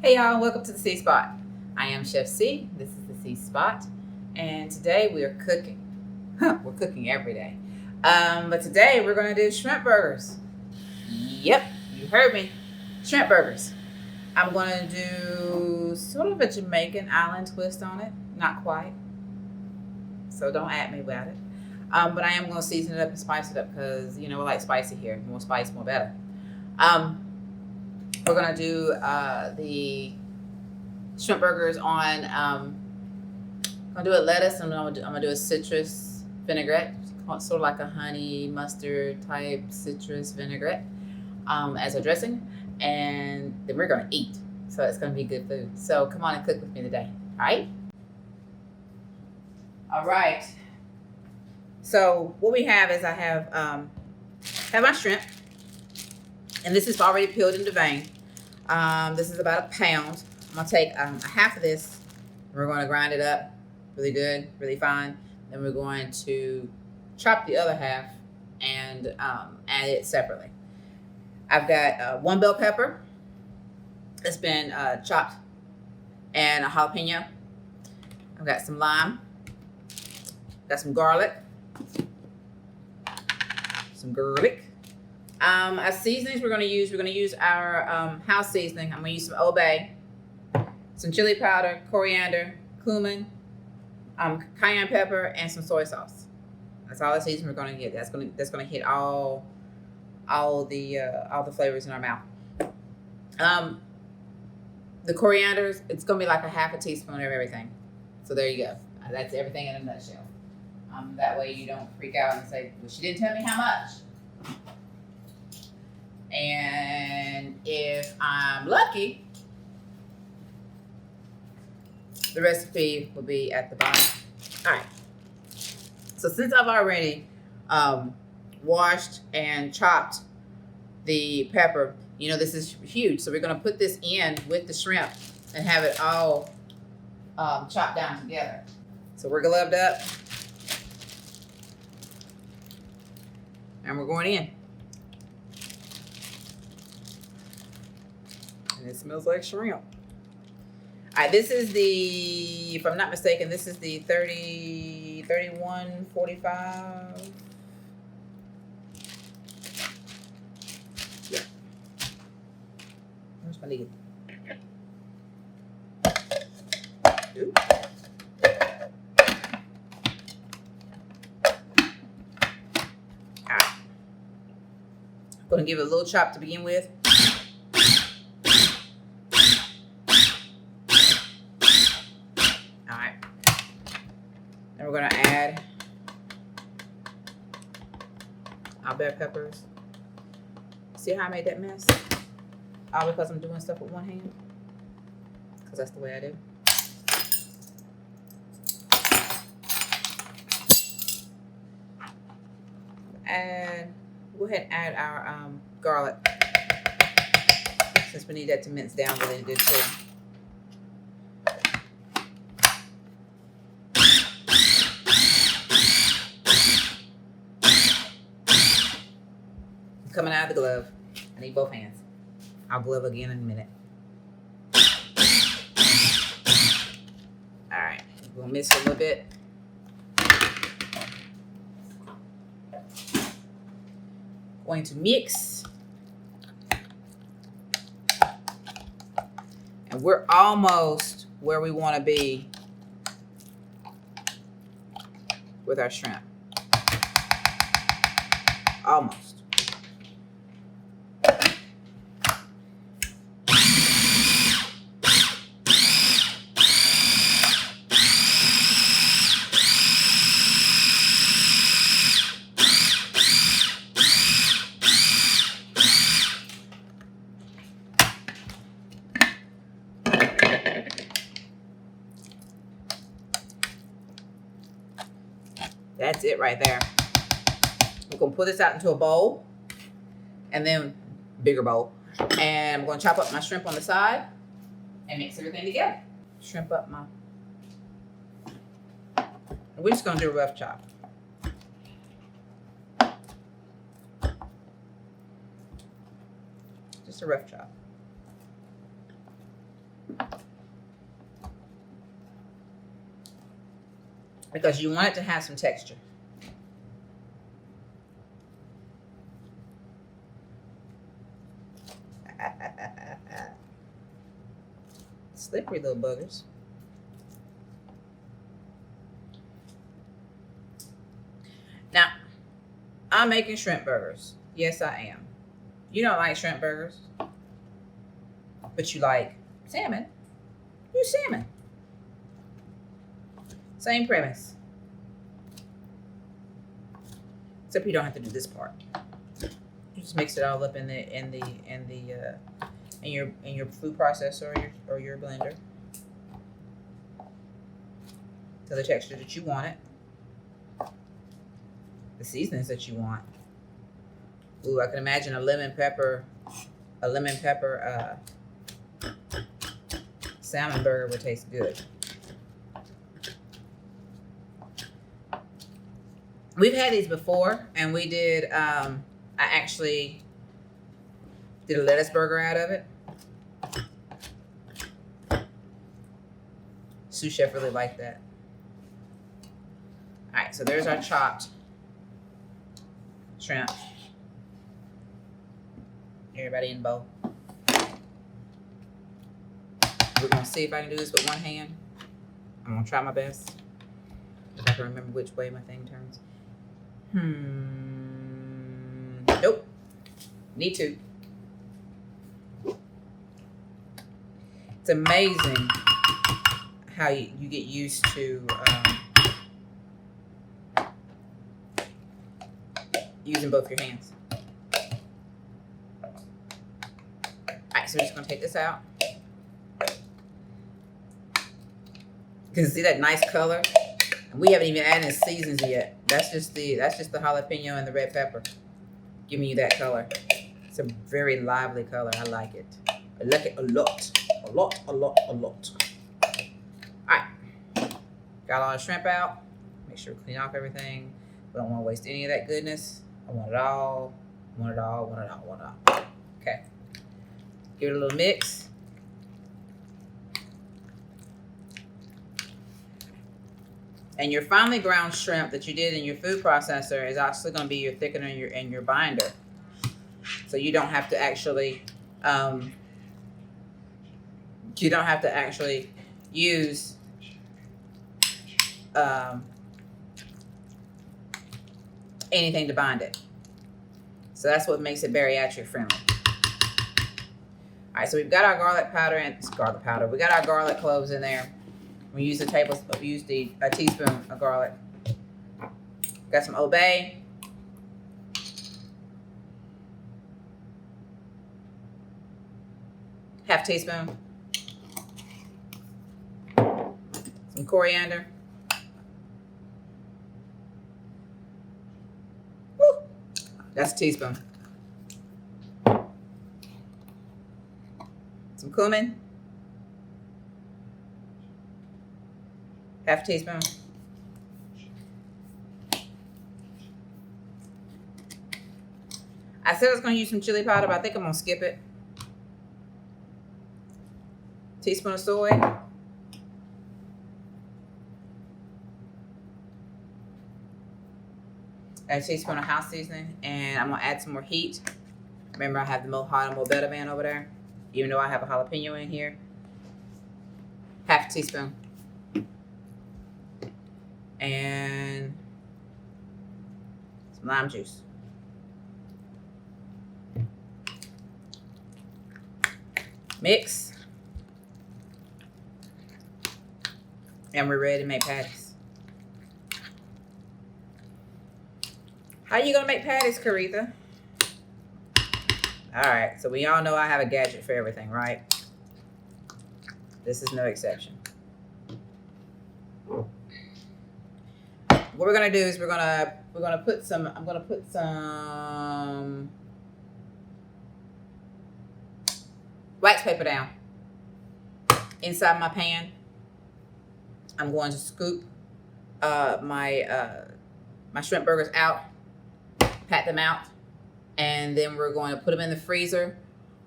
Hey y'all, welcome to the C Spot. I am Chef C. This is the C Spot, and today we are cooking. We're cooking every day, but today we're going to do shrimp burgers. Yep, you heard me, shrimp burgers. I'm going to do sort of a Jamaican island twist on it, not quite. So don't at me about it. But I am going to season it up and spice it up because we like spicy here. More spice, more better. We're going to do the shrimp burgers on I'm gonna do a lettuce and I'm gonna do a citrus vinaigrette, sort of like a honey mustard type citrus vinaigrette as a dressing, and then we're gonna eat. So it's gonna be good food. So come on and cook with me today. All right. So what we have is I have my shrimp, and this is already peeled and deveined. This is about a pound. I'm gonna take a half of this. We're gonna grind it up really good, really fine. Then we're going to chop the other half and add it separately. I've got one bell pepper that's been chopped and a jalapeno. I've got some lime. Got some garlic. As seasonings we're gonna use our house seasoning. I'm gonna use some Old Bay, some chili powder, coriander, cumin, cayenne pepper, and some soy sauce. That's all the seasoning we're gonna get. That's gonna hit all the flavors in our mouth. The coriander, it's gonna be like a half a teaspoon of everything. So there you go. That's everything in a nutshell. That way you don't freak out and say, "Well, she didn't tell me how much." And if I'm lucky, the recipe will be at the bottom. All right. So since I've already washed and chopped the pepper, this is huge. So we're going to put this in with the shrimp and have it all chopped down together. So we're gloved up. And we're going in. And it smells like shrimp. All right, this is the, if I'm not mistaken, this is the 3145. Yeah. Where's my lid? Ooh. All right. I'm going to give it a little chop to begin with. Then we're going to add our bell peppers. See how I made that mess? All because I'm doing stuff with one hand? Because that's the way I do. And go ahead and add our garlic, since we need that to mince down really good too. Coming out of the glove. I need both hands. I'll glove again in a minute. All right, we're gonna mix it a little bit. Going to mix. And we're almost where we want to be with our shrimp. Almost. That's it right there. We're gonna put this out into a bowl, and then bigger bowl. And I'm gonna chop up my shrimp on the side and mix everything together. Shrimp up my, we're just gonna do a rough chop. Just a rough chop. because you want it to have some texture. Slippery little buggers. Now, I'm making shrimp burgers. Yes, I am. You don't like shrimp burgers, but you like salmon. Use salmon. Same premise. Except you don't have to do this part. You just mix it all up in your food processor or your blender to the texture that you want it. The seasonings that you want. Ooh, I can imagine a lemon pepper salmon burger would taste good. We've had these before, and we did. I actually did a lettuce burger out of it. Sous chef really liked that. All right, so there's our chopped shrimp. Everybody in bowl. We're gonna see if I can do this with one hand. I'm gonna try my best. If I can remember which way my thing turns. Nope. Need to. It's amazing how you get used to using both your hands. Alright, so we're just gonna take this out. You can see that nice color. And we haven't even added seasons yet. That's just the jalapeno and the red pepper giving you that color. It's a very lively color. I like it. I like it a lot. A lot, a lot, a lot. Alright. Got all the shrimp out. Make sure we clean off everything. We don't want to waste any of that goodness. I want it all. Want it all, want it all, want it all. Okay. Give it a little mix. And your finely ground shrimp that you did in your food processor is actually going to be your thickener and your binder. So you don't have to actually use anything to bind it. So that's what makes it bariatric friendly. All right, so we've got our garlic powder and garlic powder. We got our garlic cloves in there. We use a teaspoon of garlic. Got some Old Bay. Half teaspoon. Some coriander. Woo! That's a teaspoon. Some cumin. Half teaspoon. I said I was going to use some chili powder, but I think I'm going to skip it. Teaspoon of soy. A teaspoon of house seasoning. And I'm going to add some more heat. Remember, I have the Mojada Moveda Man over there. Even though I have a jalapeno in here. Half a teaspoon. And some lime juice. Mix. And we're ready to make patties. How are you going to make patties, Caritha? All right, so we all know I have a gadget for everything, right? This is no exception. What we're gonna do is we're gonna put some. I'm gonna put some wax paper down inside my pan. I'm going to scoop my shrimp burgers out, pat them out, and then we're going to put them in the freezer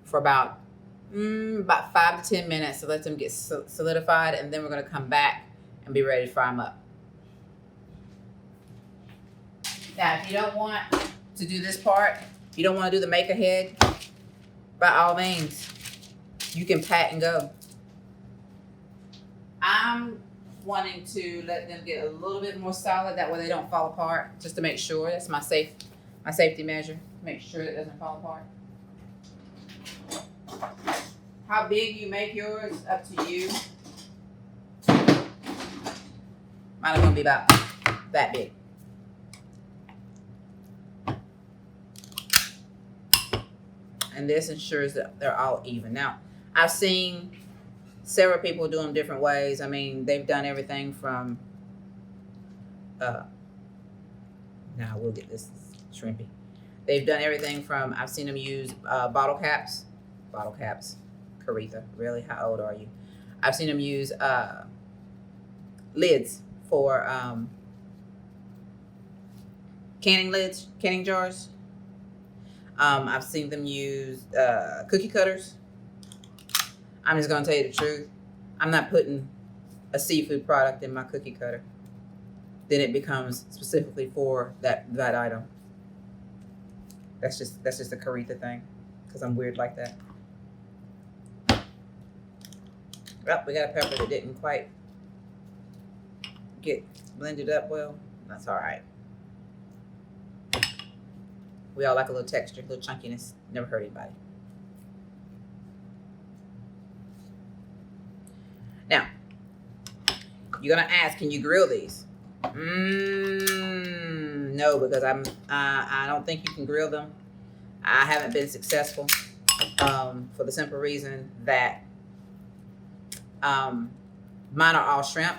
for about 5 to 10 minutes to let them get solidified, and then we're going to come back and be ready to fry them up. Now, if you don't want to do this part, you don't want to do the maker head, by all means, you can pat and go. I'm wanting to let them get a little bit more solid, that way they don't fall apart, just to make sure. That's my safety measure. Make sure it doesn't fall apart. How big you make yours, up to you. Mine is gonna be about that big. And this ensures that they're all even. Now, I've seen several people do them different ways. I mean, they've done everything from, now we'll get this shrimpy. They've done everything from, I've seen them use bottle caps, Caretha, really, how old are you? I've seen them use lids for canning jars. I've seen them use cookie cutters. I'm just gonna tell you the truth. I'm not putting a seafood product in my cookie cutter. Then it becomes specifically for that item. That's just a Caretha thing, because I'm weird like that. Oh, we got a pepper that didn't quite get blended up well. That's all right. We all like a little texture, a little chunkiness. Never hurt anybody. Now, you're gonna ask, can you grill these? No, because I don't think you can grill them. I haven't been successful for the simple reason that mine are all shrimp.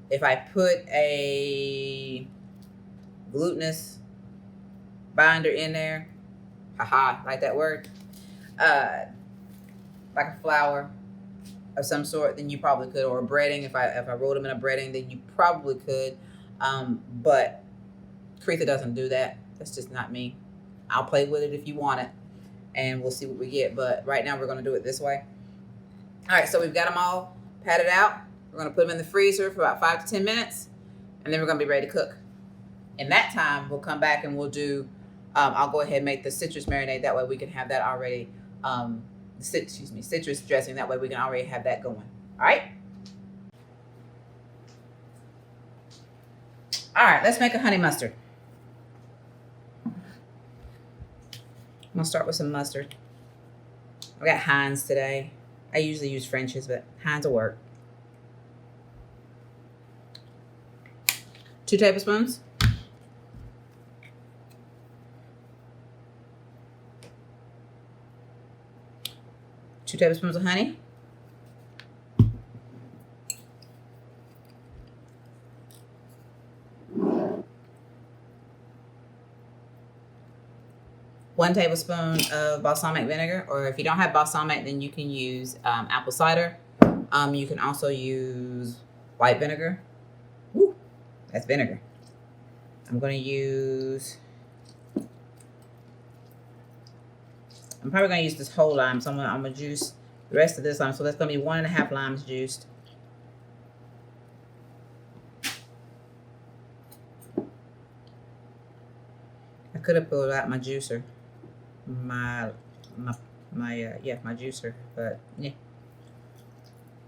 If I put a glutinous binder in there, like that word, like a flour of some sort, then you probably could, or a breading. If I rolled them in a breading, then you probably could. But Caretha doesn't do that. That's just not me. I'll play with it if you want it, and we'll see what we get. But right now, we're going to do it this way. All right, so we've got them all patted out. We're going to put them in the freezer for about 5 to 10 minutes, and then we're going to be ready to cook. In that time, we'll come back and we'll do, I'll go ahead and make the citrus marinade. That way we can have that already, citrus dressing. That way we can already have that going. All right? All right, let's make a honey mustard. I'm going to start with some mustard. I got Heinz today. I usually use French's, but Heinz will work. 2 tablespoons. Two tablespoons of honey. One tablespoon of balsamic vinegar, or if you don't have balsamic, then you can use apple cider. You can also use white vinegar. Woo, that's vinegar. I'm probably going to use this whole lime, so I'm going to juice the rest of this lime. So that's going to be 1.5 limes juiced. I could have pulled out my juicer, my juicer, but yeah,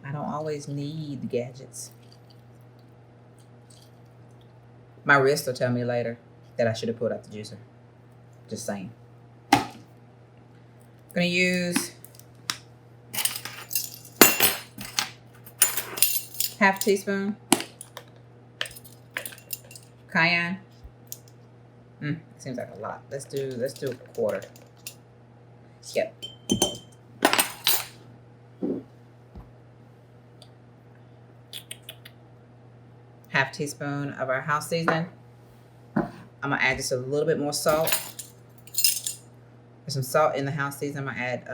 I don't always need the gadgets. My wrist will tell me later that I should have pulled out the juicer. Just saying. I'm going to use half teaspoon cayenne. Seems like a lot. Let's do a quarter. Yep. Half teaspoon of our house seasoning. I'm gonna add just a little bit more salt. There's some salt in the house seasoning. I'm gonna add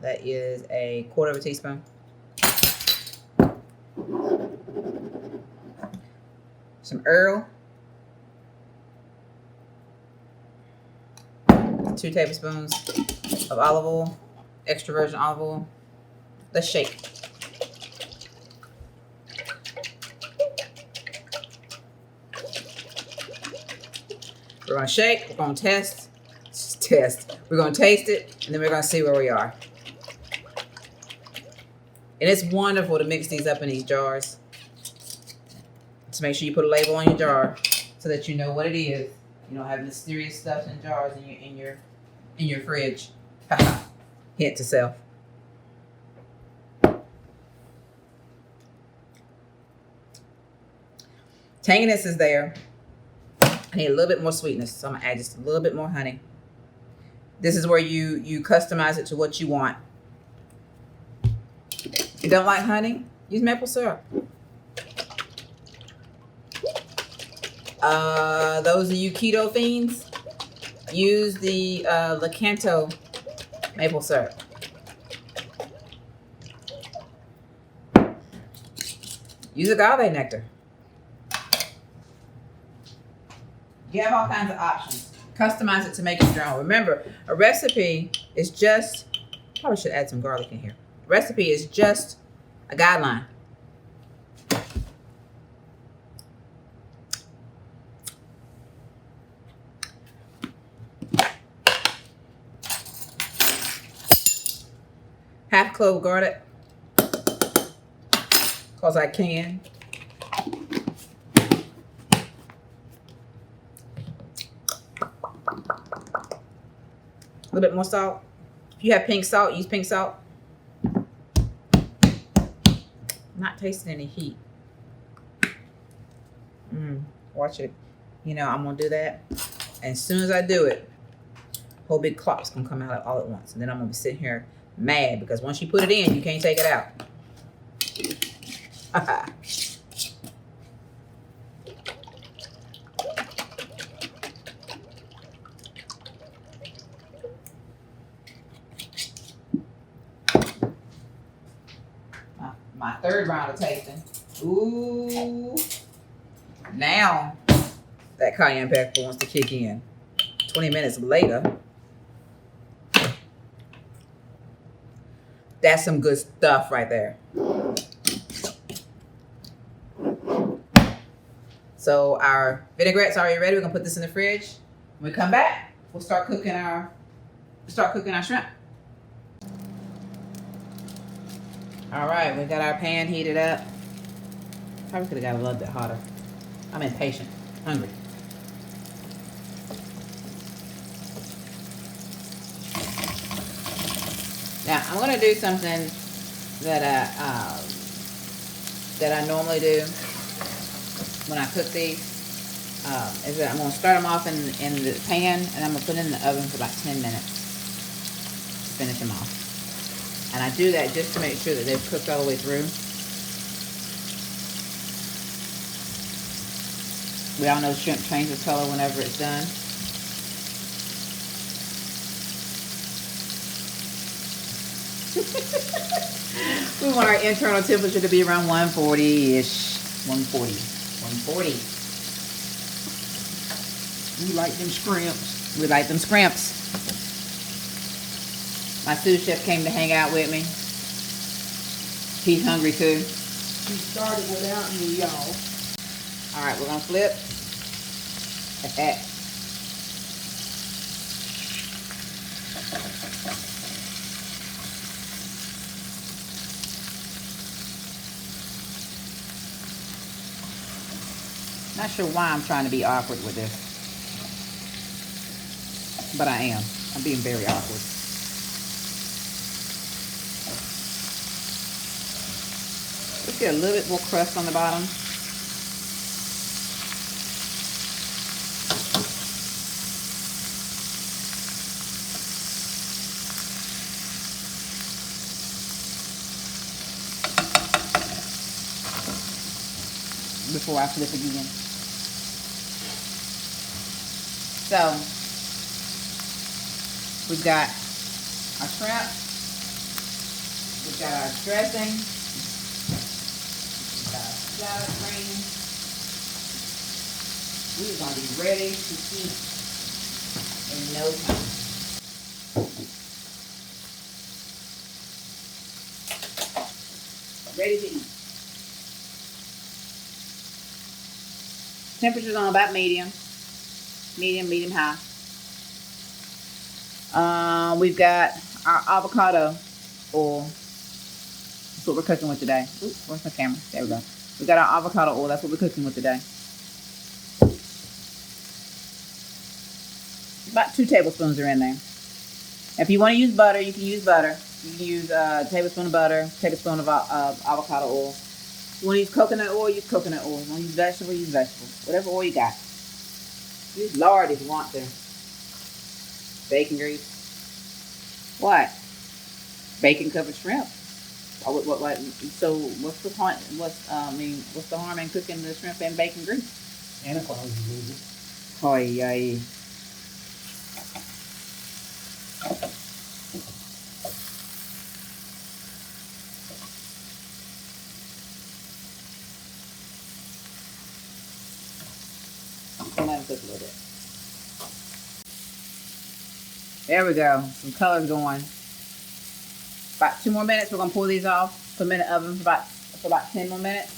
that is a 1/4 teaspoon. Some Earl. 2 tablespoons of olive oil, extra virgin olive oil. Let's shake. We're gonna shake, we're gonna test. We're gonna taste it, and then we're gonna see where we are. And it's wonderful to mix these up in these jars. So make sure you put a label on your jar so that you know what it is. You don't have mysterious stuff in jars in your fridge. Hint to self. Tanginess is there. I need a little bit more sweetness, so I'm gonna add just a little bit more honey. This is where you customize it to what you want. You don't like honey? Use maple syrup. Those of you keto fiends, use the Lakanto maple syrup. Use agave nectar. You have all kinds of options. Customize it to make it your own. Remember, a recipe is just, probably should add some garlic in here. Recipe is just a guideline. Half clove garlic, because I can. A little bit more salt. If you have pink salt, use pink salt. I'm not tasting any heat. Watch it. You know, I'm gonna do that. And as soon as I do it, whole big clop's gonna come out all at once. And then I'm gonna be sitting here mad because once you put it in, you can't take it out. My third round of tasting. Ooh. Now that cayenne pepper wants to kick in. 20 minutes later. That's some good stuff right there. So our vinaigrette's already ready. We're gonna put this in the fridge. When we come back, we'll start cooking our shrimp. All right, we got our pan heated up. Probably could have got a little bit hotter. I'm impatient, hungry. Now I'm gonna do something that I normally do when I cook these. Is that I'm gonna start them off in the pan, and I'm gonna put it in the oven for about 10 minutes to finish them off. And I do that just to make sure that they've cooked all the way through. We all know shrimp changes color whenever it's done. We want our internal temperature to be around 140-ish. 140. 140. We like them scrimps. We like them scrimps. My sous chef came to hang out with me. He's hungry too. He started without me, y'all. All right, we're gonna flip. Not sure why I'm trying to be awkward with this, but I am. I'm being very awkward. Let's get a little bit more crust on the bottom. Before I flip again. So, we've got our shrimp, we've got our dressing, we've got our salad green. We're going to be ready to eat in no time. Ready to eat. Temperature's on about medium. medium high. We've got our avocado oil. That's what we're cooking with today. Oops, where's my camera? There we go. We got our avocado oil. That's what we're cooking with today. About 2 tablespoons are in there. If you want to use butter, you can use butter. You can use a tablespoon of butter, tablespoon of avocado oil. You want to use coconut oil, use coconut oil. You want to use vegetable, use vegetable. Whatever oil you got. Use lard if you want to. Bacon grease. What? Bacon covered shrimp. What? So what's the point? What's the harm in cooking the shrimp in bacon grease? Santa Claus is moving. Oh yeah. Let it cook a little bit. There we go. Some color's going. About 2 more minutes. We're gonna pull these off. Put them in the oven for about 10 more minutes,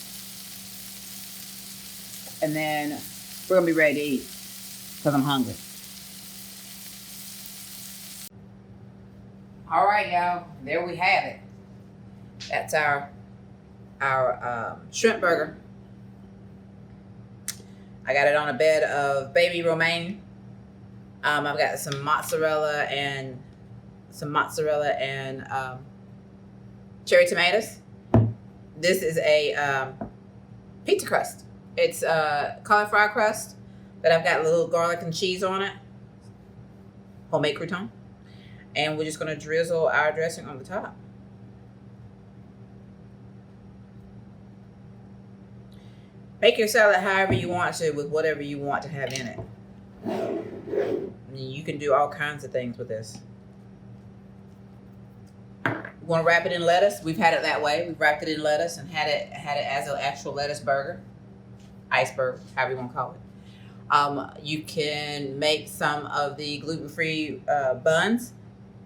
and then we're gonna be ready to eat because I'm hungry. All right, y'all. There we have it. That's our shrimp burger. I got it on a bed of baby romaine. I've got some mozzarella and cherry tomatoes. This is a pizza crust. It's a cauliflower crust that I've got a little garlic and cheese on it. Homemade crouton. And we're just gonna drizzle our dressing on the top. Make your salad however you want to with whatever you want to have in it. You can do all kinds of things with this. You want to wrap it in lettuce? We've had it that way. We've wrapped it in lettuce and had it as an actual lettuce burger, iceberg, however you want to call it. You can make some of the gluten-free buns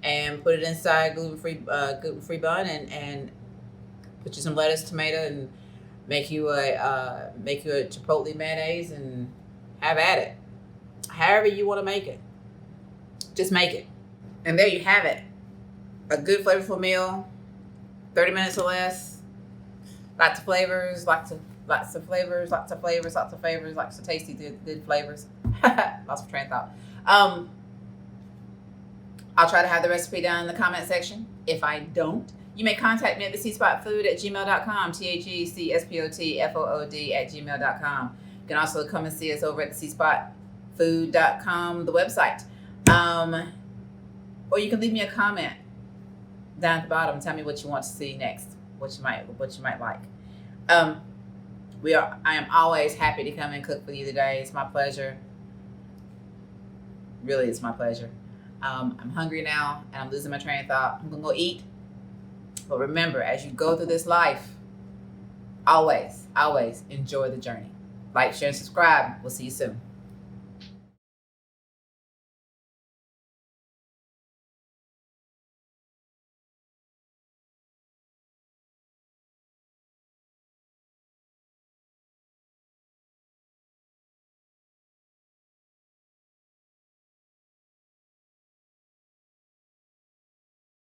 and put it inside gluten-free bun and put you some lettuce, tomato, and make you a chipotle mayonnaise and have at it. However you want to make it, just make it. And there you have it. A good flavorful meal, 30 minutes or less. Lots of flavors, lots of flavors, lots of tasty, good flavors. Lost my train of thought. I'll try to have the recipe down in the comment section. If I don't, you may contact me at thecspotfood@gmail.com, THECSPOTFOOD@gmail.com. You can also come and see us over at thecspotfood.com, the website. Or you can leave me a comment down at the bottom and tell me what you want to see next, what you might like. I am always happy to come and cook for you today. It's my pleasure. Really, it's my pleasure. I'm hungry now and I'm losing my train of thought. I'm gonna go eat. But remember, as you go through this life, always enjoy the journey. Like, share, and subscribe. We'll see you soon.